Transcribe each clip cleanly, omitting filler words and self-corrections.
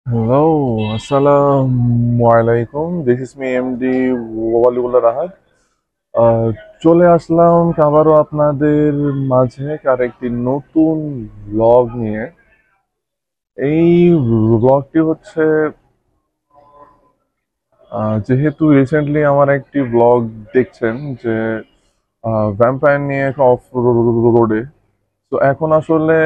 Hello, Assalamu alaikum. This is me, MD Waliullah Rahat. আহ, চলে আসলাম আবারও আপনাদের মাঝে আরেকটি নতুন ব্লগ নিয়ে। এই ব্লগটি হচ্ছে যেহেতু রিসেন্টলি আমার একটি ব্লগ দেখছেন যে ভ্যাম্পায়ার নিয়ে অফ রোডে, তো এখন আসলে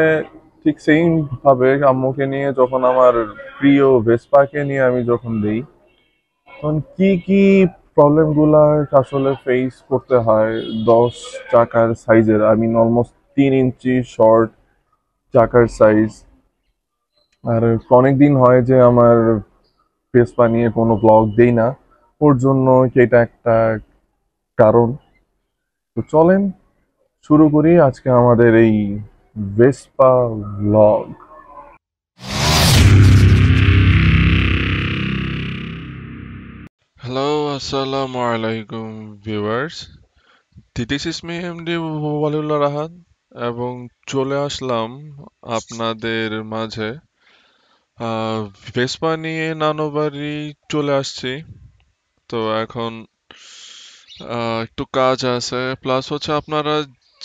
ঠিক সেম ভাবে আম্মুকে নিয়ে যখন আমার প্রিয় ভেসপাকে নিয়ে আমি যখন দেই, তখন কি কি প্রবলেম গুলা আসলে ফেস করতে হয় 10 চাকার সাইজের, আই মিন অলমোস্ট 3 ইঞ্চি শর্ট চাকার সাইজ। আর অনেক দিন হয় যে আমার ভেসপা নিয়ে কোনো ব্লগ দেই না, ওর জন্য এটা একটা কারণ। তো চলেন শুরু করি আজকে আমাদের এই Vespa blog. Hello, Assalamu alaikum viewers. This is me MD Waliullah Rahat এবং চলে আসলাম আপনাদের মাঝে আহ ভেসপা নিয়ে নানোবাড়ি চলে আসছি। তো এখন একটু কাজ আছে, প্লাস হচ্ছে আপনারা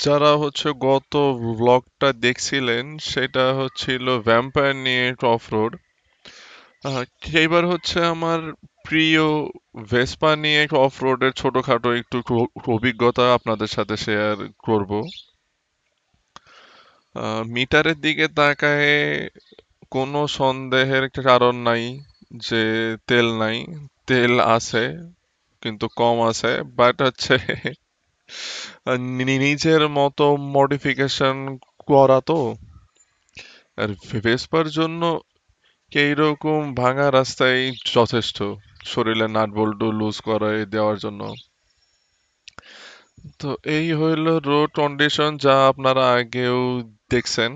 যারা হচ্ছে গত ব্লগটা দেখছিলেন সেটা হচ্ছিল ভ্যাম্পায়ার নিয়ে অফ রোড। এইবার হচ্ছে আমার প্রিয় ভেসপা নিয়ে অফ রোডের ছোটখাটো একটু অভিজ্ঞতা আপনাদের সাথে শেয়ার করব। মিটারের দিকে তাকায় কোনো সন্দেহের কারণ নাই যে তেল নাই। তেল আছে, কিন্তু কম আছে। বাট হচ্ছে নিজের মতো মডিফিকেশন করা তো। আর ভেসপার জন্য এইরকম ভাঙা রাস্তায় যথেষ্ট শরীরে নাট বল্টু লুজ করে দেওয়ার জন্য। তো এই হইল রোড কন্ডিশন যা আপনারা আগেও দেখছেন।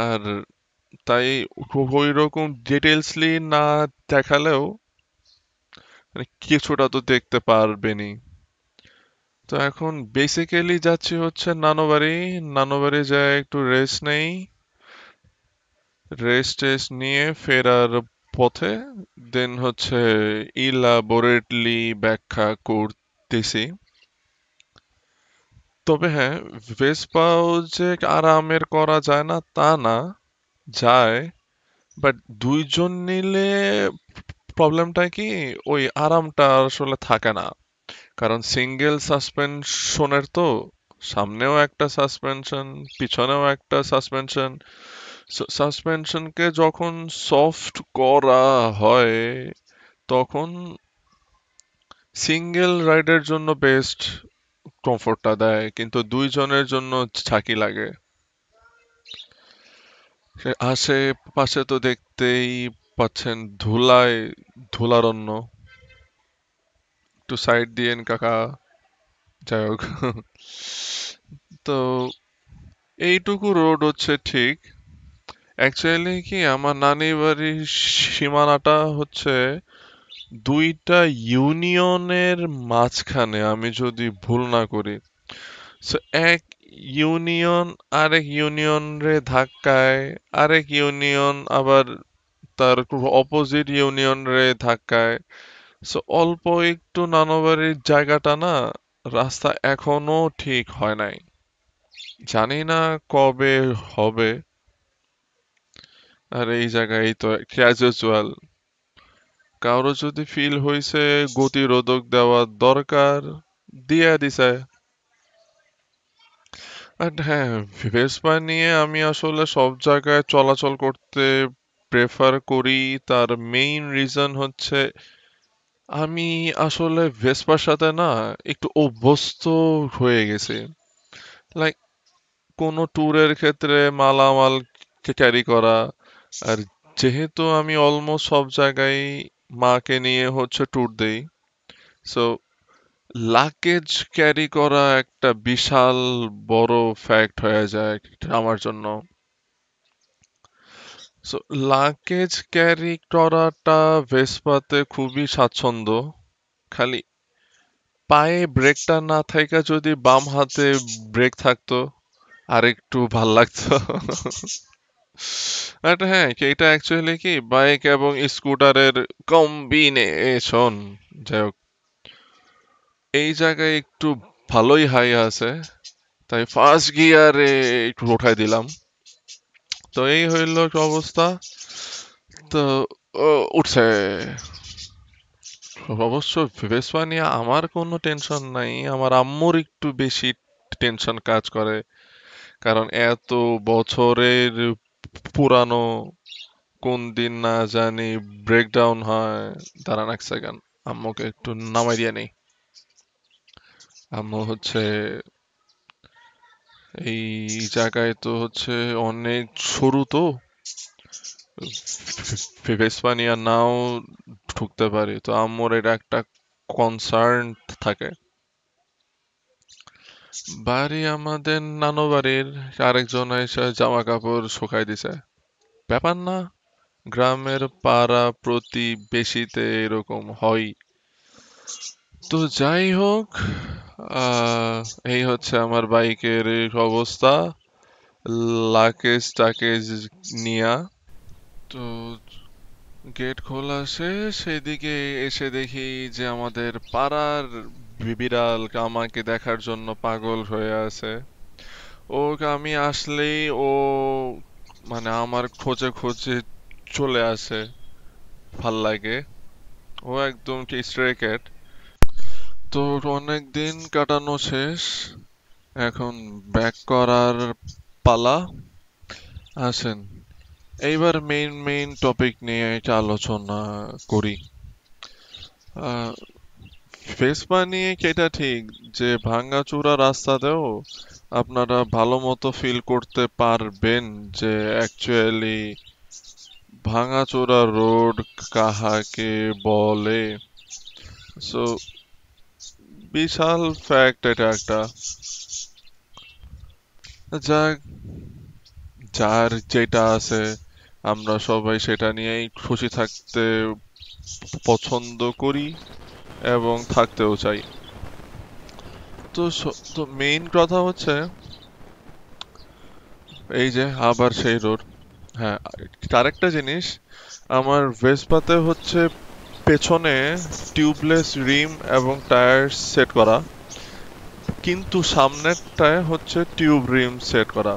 আর তাই ওই রকম ডিটেলসলি না দেখালেও মানে কিছুটা তো দেখতে পারবেনই। তো এখন বেসিক্যালি যাচ্ছি হচ্ছে নানোবাড়ি। নানোবাড়ি যায় একটু রেস্ট নেই। রেস্ট টেস্ট নিয়ে ফেরার পথে দেন হচ্ছে ইলাবোরেটলি ব্যাখ্যা করতেছি। তবে হ্যাঁ, ভেসপাও যে আরামের করা যায় না তা না, যায়। বাট দুইজন নিলে প্রবলেমটা কি, ওই আরামটা আসলে থাকে না। কারণ সিঙ্গেল সাসপেনশনের তো, সামনেও একটা সাসপেনশন, পিছনেও একটা সাসপেনশন। সাসপেনশনকে যখন সফট করা হয় তখন সিঙ্গেল রাইডের জন্য বেস্ট কমফোর্টটা দেয়, কিন্তু দুইজনের জন্য ঝাঁকি লাগে। সে আশেপাশে তো দেখতেই পাচ্ছেন ধুলায় ধুলারণ্য। একটু সাইড দিয়েন কাকা। যাই হোক, তো এইটুকু রোড হচ্ছে ঠিক। অ্যাকচুয়ালি কি, আমার নানি বাড়ির সীমানাটা হচ্ছে দুইটা ইউনিয়নের মাঝখানে, আমি যদি ভুল না করি। সো এক ইউনিয়ন আরেক ইউনিয়ন রে ধাক্কায়, আরেক ইউনিয়ন আবার তার অপোজিট ইউনিয়ন রে ধাক্কায়। সো অল্প একটু নানাবাড়ির জায়গাটা না, রাস্তা এখনো ঠিক হয় নাই। জানি না কবে হবে। আর এই জায়গায় তো ক্যাজুয়াল কারো যদি ফিল হইছে গতিরোধক দেওয়ার দরকার, দিয়া দিছে। আর হ্যাঁ, ভেসপা নিয়ে আমি আসলে সব জায়গায় চলাচল করতে প্রেফার করি। তার মেইন রিজন হচ্ছে আমি আসলে ভেসপার সাথে না একটু অভ্যস্ত হয়ে গেছি। লাইক কোনো ট্যুরের ক্ষেত্রে মালামাল ক্যারি করা। আর যেহেতু আমি অলমোস্ট সব জায়গায় মাকে নিয়ে হচ্ছে ট্যুর দেই, সো লাগেজ ক্যারি করা একটা বিশাল বড় ফ্যাক্ট হয়ে যায় আমার জন্য। সো লাগেজ ক্যারি করাটা ভেসপাতে খুবই স্বাচ্ছন্দ্য। খালি পায়ে ব্রেকটা না থাকা যদি বাম হাতে ব্রেক থাকতো আর একটু ভাল লাগতো। হ্যাঁ, এটা অ্যাকচুয়ালি কি বাইক এবং স্কুটারের কম্বিনেশন। যাই হোক, এই জায়গায় একটু ভালোই হাই আছে, তাই ফার্স্ট গিয়ারে একটু উঠাই দিলাম। তো এই হইল অবস্থা। তো উঠছে। অবশ্য ভেসপা নিয়ে আমার কোনো টেনশন নাই, আমার আম্মুর একটু বেশি টেনশন কাজ করে। কারণ এত বছরের পুরানো, কোন দিন না জানি ব্রেকডাউন হয়। দাঁড়ান এক সেকেন্ড, আম্মুকে একটু নামাই দিয়ে নেই। আম্মু হচ্ছে এই জায়গায় তো হচ্ছে অনেক সরু, তো ভেসপানিয়া নাও ঢুকতে পারি, তো আম্মুর এটা একটা কনসার্ন থাকে। বাড়ি আমাদের নানু বাড়ির, আরেকজন এসে জামা কাপড় শুকাই দিছে। ব্যাপার না, গ্রামের পাড়া প্রতিবেশীতে এরকম হয়। তো যাই হোক, আহ, এই হচ্ছে আমার বাইকের এই অবস্থা, লাকেজ টাকেজ নিয়া। তো গেট খোলা শেষ, সেদিকে এসে দেখি যে আমাদের পাড়ার বিড়াল আমাকে দেখার জন্য পাগল হয়ে আছে। ওকে আমি আসলেই ও মানে আমার খোঁজে খোঁজে চলে আসে, ভাল লাগে। ও একদম স্ট্রে ক্যাট। তো অনেক দিন কাটানো শেষ, এখন ব্যাক করার পালা। আসেন, এইবার মেইন টপিক নিয়ে একটা আলোচনা করি। আহ, ভেসপা নিয়ে কি এটা ঠিক যে ভাঙাচোরা রাস্তাতেও আপনারা ভালো মতো ফিল করতে পারবেন যে অ্যাকচুয়ালি ভাঙাচোরা রোড কাহাকে বলে? সো বিশাল ফ্যাক্ট এটা একটা। যাক, যার যেটা আছে আমরা সবাই সেটা নিয়েই খুশি থাকতে পছন্দ করি এবং থাকতেও চাই। তো মেইন কথা হচ্ছে এই যে আবার সেই রোড। হ্যাঁ, আরেকটা জিনিস, আমার ভেসপাতে হচ্ছে পেছনে টিউবলেস রিম এবং টায়ার সেট করা, কিন্তু সামনেরটায় হচ্ছে টিউব রিম সেট করা।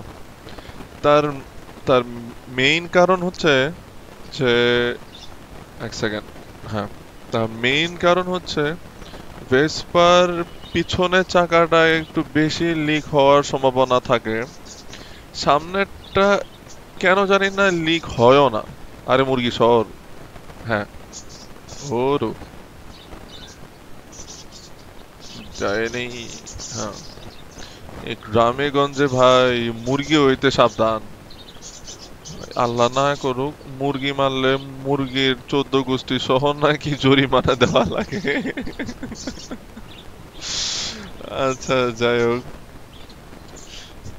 তার তার মেইন কারণ হচ্ছে যে, এক সেকেন্ড, হ্যাঁ, তার মেইন কারণ হচ্ছে ভেসপার পিছনের চাকাটা একটু বেশি লিক হওয়ার সম্ভাবনা থাকে, সামনেরটা কেন জানি না লিক হয়ও না। আরে মুরগি শহর, হ্যাঁ, ওরও যায়নি। হ্যাঁ, এই গ্রামে গঞ্জে ভাই মুরগি হইতে সাবধান। আল্লাহ না করুক মুরগি মারলে মুরগির 14 গোষ্ঠী সহ নাকি জরিমানা দেওয়া লাগে। আচ্ছা, যাই হোক।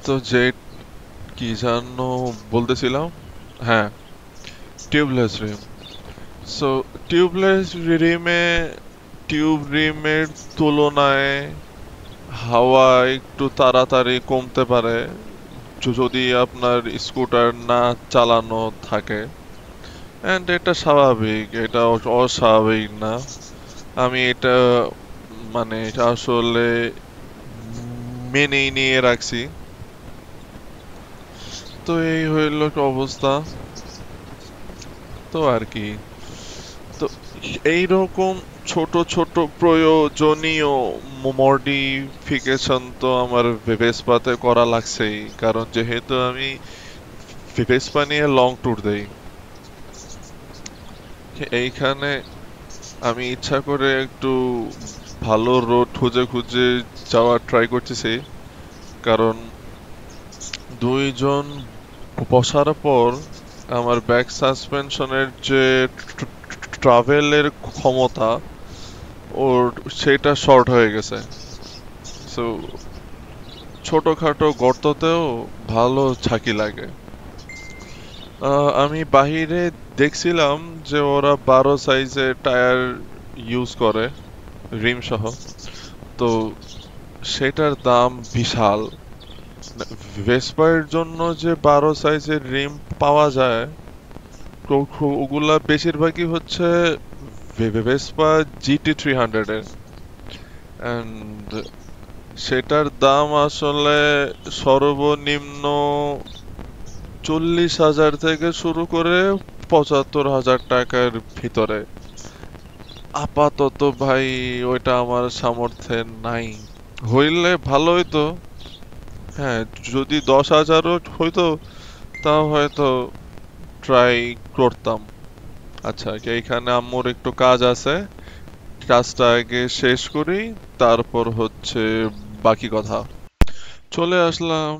তো যে কি যেন বলতেছিলাম, হ্যাঁ, টিউবলেস রিম। সো টিউবলেস রিমে, টিউব রিমের তুলনায় হাওয়া একটু তাড়াতাড়ি কমতে পারে যদি আপনার স্কুটার না চালানো থাকে। এন্ড এটা স্বাভাবিক, এটা অস্বাভাবিক না। আমি এটা এটা আসলে মেনেই নিয়ে রাখছি। তো এই হইল অবস্থা। তো আর কি, তো এইরকম ছোট ছোট প্রয়োজনীয় মডিফিকেশন তো আমার ভেসপাতে করা লাগছেই, কারণ যেহেতু আমি ভেসপা নিয়ে লং ট্যুর দেই এইখানে, আমি ইচ্ছা করে একটু ভালো রোড খুঁজে খুঁজে যাওয়ার ট্রাই করতেছি। কারণ দুইজন বসার পর আমার ব্যাক সাসপেনশনের যে ট্রাভেলের ক্ষমতা, ওর সেটা শর্ট হয়ে গেছে। সো ছোটখাটো গর্ততেও ভালো ঝাঁকি লাগে। আমি বাহিরে দেখছিলাম যে ওরা 12 সাইজের টায়ার ইউজ করে, রিম সহ। তো সেটার দাম বিশাল। ভেসপার জন্য যে 12 সাইজের রিম পাওয়া যায়, তো ওগুলা বেশিরভাগই হচ্ছে ভেসপা GT 300 এর। অ্যান্ড সেটার দাম আসলে সর্বনিম্ন 40,000 থেকে শুরু করে 75,000 টাকার ভিতরে। আপাতত ভাই ওইটা আমার সামর্থ্যে নাই। হইলে ভালো হইতো। হ্যাঁ, যদি 10,000ও হইতো তাও হয়তো ট্রাই করতাম। আচ্ছা, এইখানে আম্মুর একটু কাজ আছে, কাজটা আগে শেষ করি, তারপর হচ্ছে বাকি কথা। চলে আসলাম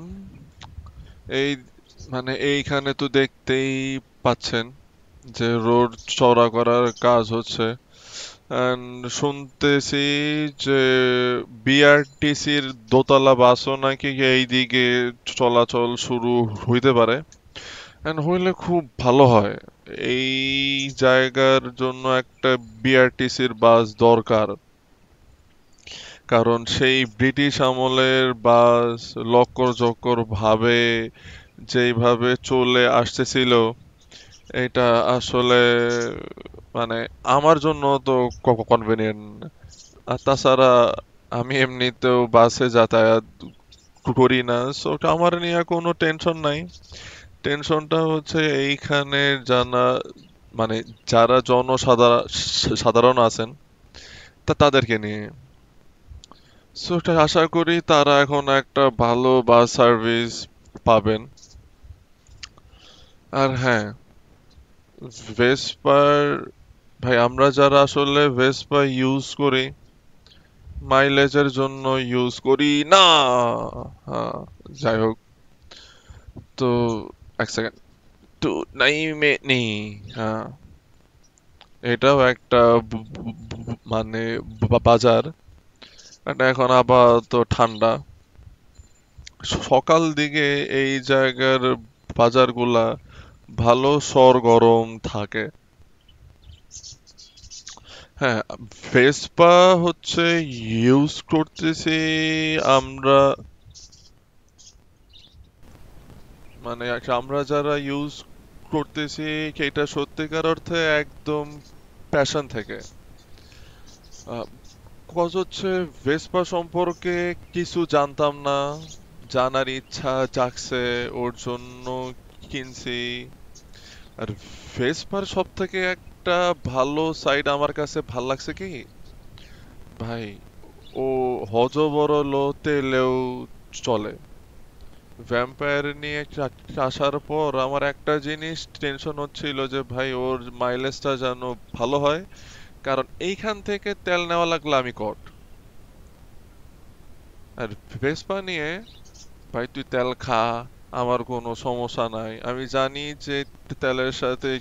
এই, মানে এইখানে তো দেখতেই পাচ্ছেন যে রোড চওড়া করার কাজ হচ্ছে। And শুনতেছি যে বিআরটিসির দোতলা বাসও নাকি এইদিকে চলাচল শুরু হইতে পারে। এন্ড হইলে খুব ভালো হয়। এই জায়গার জন্য একটা বিআরটিসির বাস দরকার, কারণ সেই ব্রিটিশ আমলের বাস লক্কর জক্কর ভাবে যেইভাবে চলে আসতেছিল, এটা আসলে মানে আমার জন্য তো কনভেনিয়েন্ট। আর তাছাড়া আমি এমনিতেও বাসে যাতায়াত করি না, সো আমার নিয়ে কোনো টেনশন নাই। টেনশনটা হচ্ছে এইখানে জানা, মানে যারা জনসাধারণ সাধারণ আছেন তাদেরকে নিয়ে। সো এটা আশা করি তারা এখন একটা ভালো বাস সার্ভিস পাবেন। আর হ্যাঁ, ভেসপার, ভাই আমরা যারা আসলে ভেসপা ইউজ করি, মাইলেজের জন্য ইউজ করি না। হ্যাঁ, যাই হোক, তো এক সেকেন্ড, তো নাইমে নেই। হ্যাঁ, এটাও একটা মানে বাজার। এটা এখন আপাতত ঠান্ডা। সকাল দিকে এই জায়গার বাজারগুলা ভালো সরগরম থাকে। হ্যাঁ, ভেসপা হচ্ছে ইউজ করতেছি আমরা, মানে আমরা যারা ইউজ করতেছি এটা সত্যিকার অর্থে একদম প্যাশন থেকে। কজ হচ্ছে ভেসপা সম্পর্কে কিছু জানতাম না, জানার ইচ্ছা জাগছে, ওর জন্য কিনছি। আর ভেসপার সব থেকে একটা ভালো সাইড আমার কাছে ভাল লাগছে কি, ভাই ও হজবরল তেলেও চলে। ভ্যাম্পায়ার নিয়ে আসার পর আমার একটা জিনিস টেনশন হচ্ছিল যে ভাই ওর মাইলেজটা যেন ভালো হয়, কারণ এইখান থেকে তেল নেওয়া লাগলে আমি কট। আর ভেসপা নিয়ে ভাই তুই তেল খা, আমার কোনো সমস্যা নাই। আমি জানি যে তেলের সাথে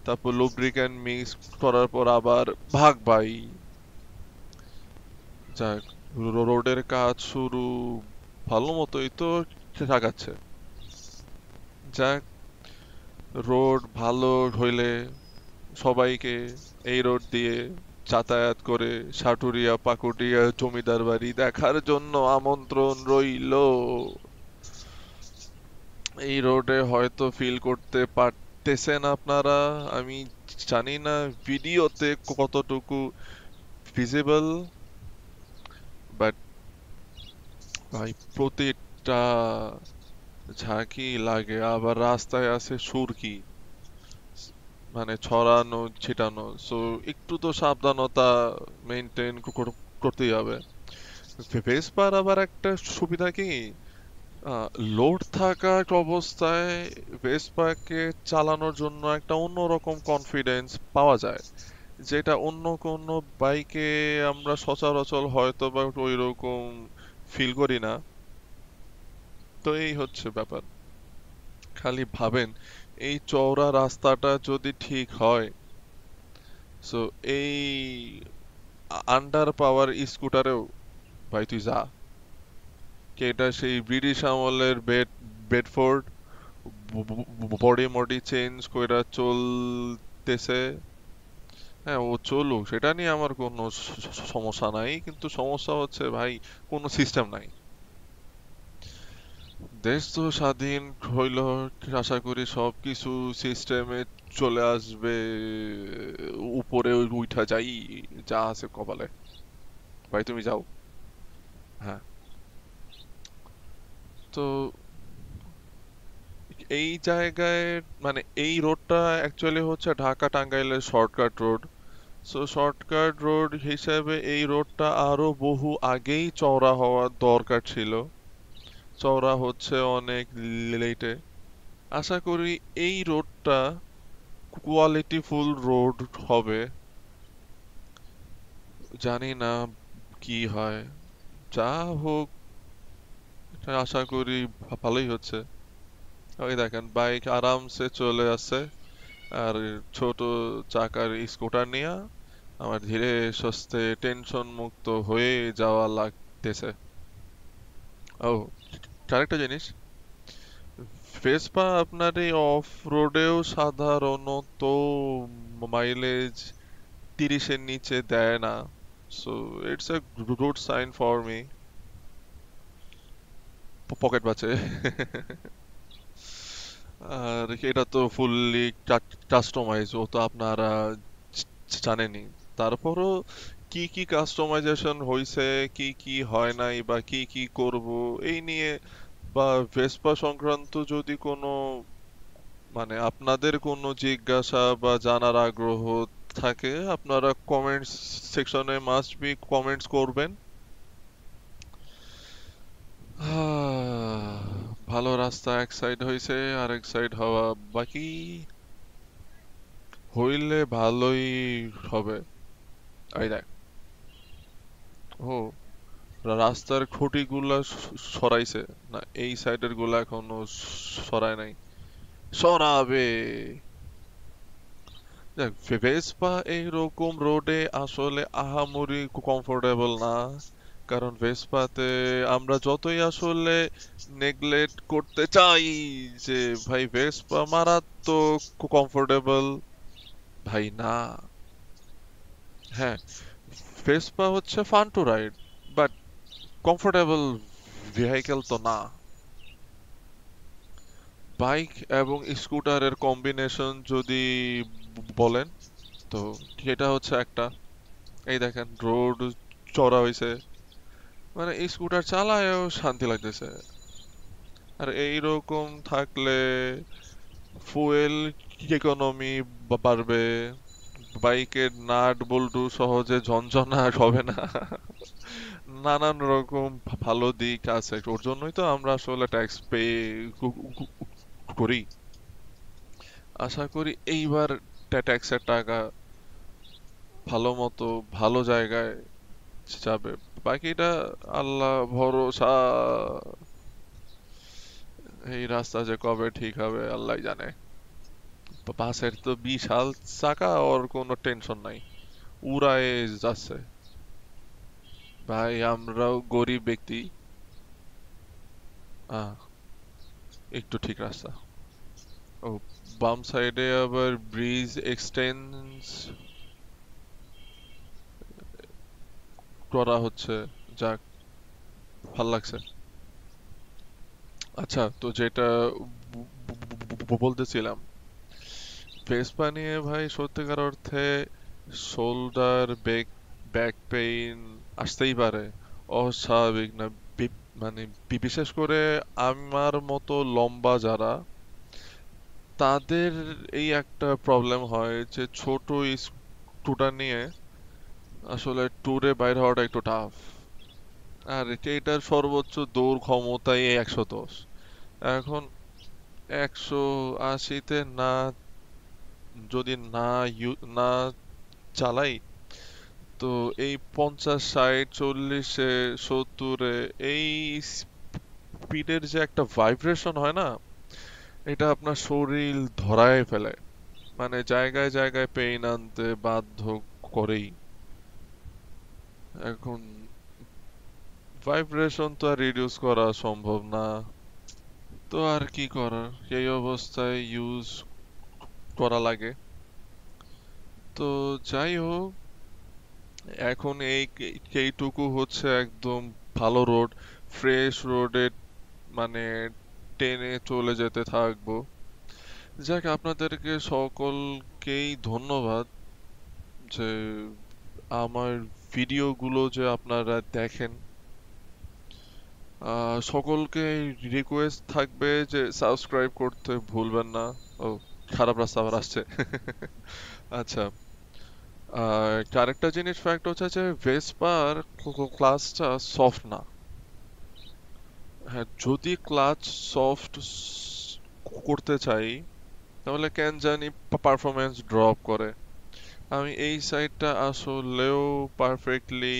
তারপর লুব্রিক্যান্ট মিক্স করার পর আবার ভাগ ভাই। যাক, রোডের কাজ শুরু ভালো মতোই তো লাগাচ্ছে। যাক, রোড ভালো হইলে সবাইকে এই রোড দিয়ে যাতায়াত করে সাটুরিয়া পাকুটিয়া জমিদার বাড়ি দেখার জন্য আমন্ত্রণ রইলো। এই রোডে হয়তো ফিল করতে পারতেছেন আপনারা, আমি জানি না ভিডিওতে কতটুকু ভিজিবল, বাট ভাই প্রতিটা ঝাঁকি লাগে, আবার রাস্তায় আছে সুরকি, মানে ছড়ানো ছিটানো। সো একটু তো সাবধানতা মেনটেন করতেই হবে। ভেসপার আবার একটা সুবিধা কি, লোড থাকা অবস্থায় ভেসপাকে চালানোর জন্য একটা অন্যরকম কনফিডেন্স পাওয়া যায়, যেটা অন্য কোনো বাইকে আমরা সচরাচর হয়তো বা ওইরকম ফিল করি না। তো এই হচ্ছে ব্যাপার। খালি ভাবেন, এই চওড়া রাস্তাটা যদি ঠিক হয়, সো এই আন্ডার পাওয়ার স্কুটারেও ভাই তুই যা। কি এটা সেই ব্রিটিশ আমলের বেডফোর্ড বডি মডি চেঞ্জ কইরা চলতেছে। হ্যাঁ, ও চলুক, সেটা নিয়ে আমার কোনো সমস্যা নাই, কিন্তু সমস্যা হচ্ছে ভাই কোনো সিস্টেম নাই। দেশ তো স্বাধীন হইল, আশা করি সবকিছু সিস্টেমে চলে আসবে, উপরে উঠা যাই, যা আছে কপালে। ভাই তুমি যাও। হ্যাঁ, তো এই জায়গায় মানে এই রোডটা অ্যাকচুয়ালি হচ্ছে ঢাকা টাঙ্গাইলের shortcut road. So shortcut road হিসেবে এই রোডটা আরো বহু আগেই চওড়া হওয়ার দরকার ছিল। চওড়া হচ্ছে অনেক লেটে। আশা করি এই রোডটা কোয়ালিটিফুল রোড হবে। জানি না কি হয়, যা হোক, এটা আশা করি ভালোই হচ্ছে। ওই দেখেন বাইক আরামসে চলে আসছে, আর ছোট চাকার স্কুটার নিয়ে আমার ধীরে সুস্থে টেনশন মুক্ত হয়ে যাওয়া লাগতেছে। ও, আরেকটা জিনিস, ভেসপা আপনার এই অফ রোডেও সাধারণত মাইলেজ 30-এর নিচে দেয় না। So it's a good sign for me. Pocket বাঁচে। আর এটা তো ফুললি কাস্টমাইজ, ও তো আপনারা জানেনই। তারপরও কি কি কাস্টমাইজেশন হয়েছে, কি কি হয় নাই, বা কি কি করব এই নিয়ে, বা ভেসপা সংক্রান্ত যদি কোনো মানে আপনাদের কোনো জিজ্ঞাসা বা জানার আগ্রহ থাকে, আপনারা কমেন্টস সেকশনে মাস্ট বি কমেন্টস করবেন। ভালো রাস্তা এক সাইড হইছে, আরেক সাইড হওয়া বাকি। হইলে ভালোই হবে। এই দেখ, ও, রাস্তার খুঁটিগুলা সরাইছে না? এই সাইডের গুলা এখনো সরায় নাই। সরাবে। দেখ, ভেসপা এইরকম রোডে আসলে আহামরি কমফোর্টেবল না। কারণ ভেসপাতে আমরা যতই আসলে নেগলেক্ট করতে চাই যে ভাই ভেসপা মারাত্মক কমফোর্টেবল, ভাই না। হ্যাঁ, ভেসপা হচ্ছে fun to ride, but comfortable vehicle তো না। বাইক এবং স্কুটারের কম্বিনেশন যদি বলেন, তো এটা হচ্ছে একটা, এই দেখেন রোড চড়া হয়েছে, মানে এই স্কুটার চালায়ও শান্তি লাগতেছে। আর এইরকম থাকলে ফুয়েল ইকোনমি বাড়বে, বাইকের নাট বল্টু সহজে ঝনঝনাট হবে না। নানান রকম ভালো দিক আছে, ওর জন্যই তো আমরা আসলে ট্যাক্স পে করি। আশা করি এইবার ট্যাক্সের টাকা ভালো মতো ভালো জায়গায় যাবে। বাকিটা আল্লাহ ভরসা। এই রাস্তা যে কবে ঠিক হবে আল্লাহ জানে। বাসের তো বিশাল চাকা, ওর কোনো টেনশন নাই, উড়ায়ে যাচ্ছে। ভাই আমরাও গরিব ব্যক্তি। আহ, একটু ঠিক রাস্তা। ও, বাম সাইডে আবার ব্রিজ এক্সটেন্স করা হচ্ছে, যাক, ভাল লাগছে। আচ্ছা, তো যেটা বলতেছিলাম, ভেসপা নিয়ে ভাই সত্যিকার অর্থে শোল্ডার ব্যাক পেইন আসতেই পারে, অস্বাভাবিক না। মানে বিশেষ করে আমার মতো লম্বা যারা, তাদের এই একটা প্রবলেম হয় যে ছোট স্কুটার নিয়ে আসলে ট্যুরে বাইর হওয়াটা একটু টাফ। আর এটার সর্বোচ্চ দৌড় ক্ষমতাই 110। এখন 180-তে না, যদি না চালাই, তো এই 50, 60, 40-এ, 70-এ এই স্পিডের যে একটা ভাইব্রেশন হয় না, এটা আপনার শরীর ধরায় ফেলে, মানে জায়গায় জায়গায় পেইন আনতে বাধ্য করেই। এখন ভাইব্রেশন তো আর রিডিউস করা সম্ভব না, তো আর কি করার, এই অবস্থায় ইউজ করা লাগে। তো যাই হোক, এখন এইটুকু হচ্ছে একদম ভালো রোড, ফ্রেশ রোডে, মানে টেনে চলে যেতে থাকবো। যাক, আপনাদেরকে সকলকেই ধন্যবাদ যে আমার ভিডিওগুলো যে আপনারা দেখেন। সকলকে রিকোয়েস্ট থাকবে যে সাবস্ক্রাইব করতে ভুলবেন না। ও, খারাপ রাস্তা আবার আসছে। আচ্ছা, আরেকটা জিনিস ফ্যাক্ট হচ্ছে যে ভেসপার ক্লাসটা সফট না। হ্যাঁ, যদি ক্লাচ সফট করতে চাই তাহলে কেন জানি পারফরমেন্স ড্রপ করে। আমি এই সাইডটা আসলেও পারফেক্টলি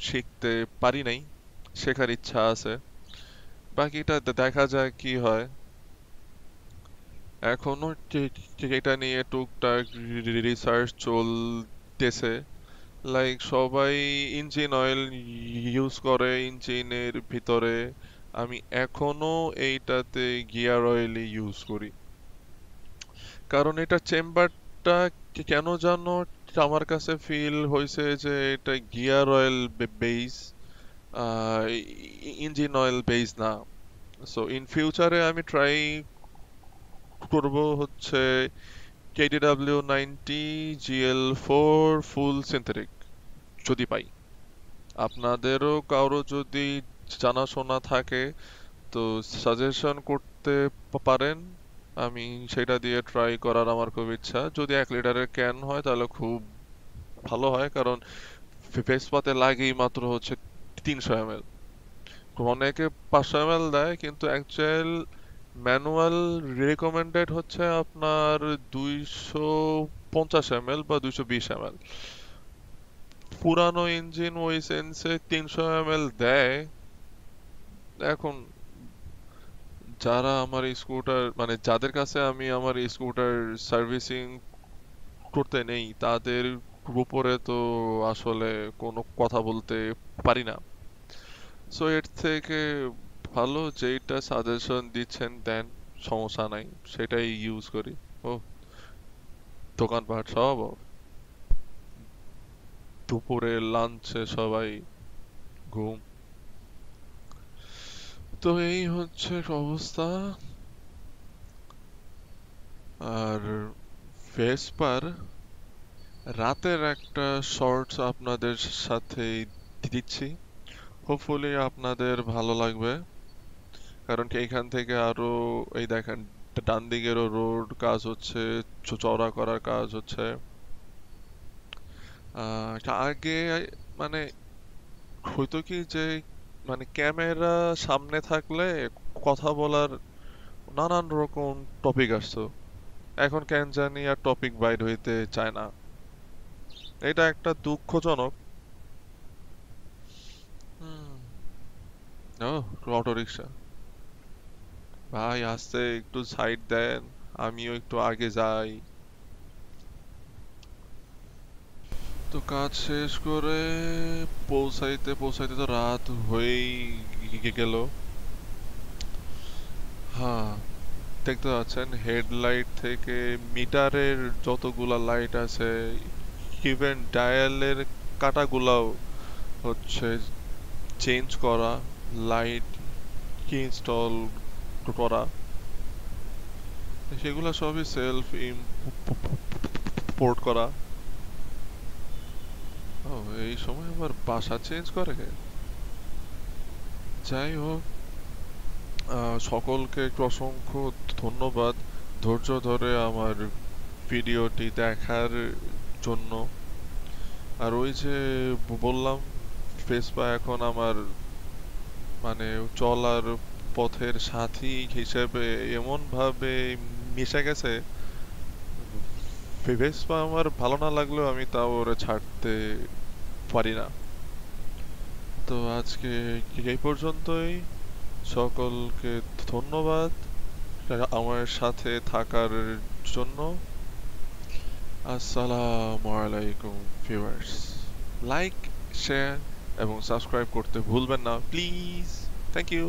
শিখতে পারি নাই, শেখার ইচ্ছা আছে। বাকিটা দেখা যাক কি হয়। এখনো এটা নিয়ে টুকটাক রিসার্চ চলতেছে। লাইক সবাই ইঞ্জিন অয়েল ইউজ করে ইঞ্জিনের ভিতরে, আমি এখনো এইটাতে গিয়ার অয়েলই ইউজ করি। কারণ এটা চেম্বারটা কেন জানো আমার কাছে ফিল হয়েছে যে এটা gear oil base, engine oil base না। সো ইন ফিউচারে আমি ট্রাই করব হচ্ছে KTW90 GL4 ফুল সিনথেটিক যদি পাই। আপনাদেরও কারো যদি জানাশোনা থাকে তো সাজেশন করতে পারেন। আমি সেটা দিয়ে ট্রাই করার আমার খুব ইচ্ছা। যদি 1 লিটারের ক্যান হয় তাহলে খুব ভালো হয়, কারণ ভেসপাতে লাগেই মাত্র হচ্ছে 300 ml। অনেকে 500 ml দেয়, কিন্তু অ্যাকচুয়াল ম্যানুয়াল রেকমেন্ডেড হচ্ছে আপনার 250 ml বা 220 ml। পুরানো ইঞ্জিন ওই সেন্সে 300 ml দেয়। এখন যারা আমার স্কুটার মানে যাদের কাছে আমি আমার স্কুটার সার্ভিসিং করতে নেই তাদের উপরে তো আসলে কোনো কথা বলতে পারি না। সো এর থেকে ভালো যেইটা সাজেশন দিচ্ছেন দেন, সমস্যা নাই, সেটাই ইউজ করি। ও, দোকানপাট সব off। দুপুরে লাঞ্চে সবাই ঘুম। তো এই হচ্ছে অবস্থা। আর ভেসপার রাতের একটা শর্টস আপনাদের সাথে দিচ্ছি, হোপফুলি আপনাদের ভালো লাগবে। কারণ কি এখান থেকে আরো এই দেখেন ডান দিকেরও রোড কাজ হচ্ছে, চওড়া করার কাজ হচ্ছে। আগে মানে হয়তো কি যে মানে ক্যামেরা সামনে থাকলে কথা বলার নানান রকম টপিক আসতো, এখন কেন জানি আর টপিক বাইর হইতে চায় না। এটা একটা দুঃখজনক। হুম। ও, অটো রিক্সা ভাই, আস্তে একটু সাইড দেন, আমিও একটু আগে যাই। তো কাজ শেষ করে পৌঁছাইতে পৌঁছাইতে তো রাত হয়েই গেল। হ্যাঁ, দেখতে পাচ্ছেন হেডলাইট থেকে মিটারের যতগুলা লাইট আছে, ইভেন ডায়ালের কাঁটাগুলাও হচ্ছে চেঞ্জ করা, লাইট ইনস্টল করা, সেগুলো সবই সেলফ ইম্পোর্ট করা। ও, এই সময় আবার বাসা চেঞ্জ করে কে? যাই হোক, সকলকে একটু অসংখ্য ধন্যবাদ ধৈর্য ধরে আমার ভিডিওটি দেখার জন্য। আর ওই যে বললাম, ফেসপা এখন আমার মানে চলার পথের সাথী হিসেবে এমন ভাবে মিশে গেছে, ভেসপা আমার ভালো না লাগলেও আমি তাও ওরে ছাড়তে পারি না। তো আজকে এই পর্যন্তই। সকলকে ধন্যবাদ আমার সাথে থাকার জন্য। আসসালামু আলাইকুম ভিউয়ার্স। লাইক, শেয়ার এবং সাবস্ক্রাইব করতে ভুলবেন না প্লিজ। Thank you.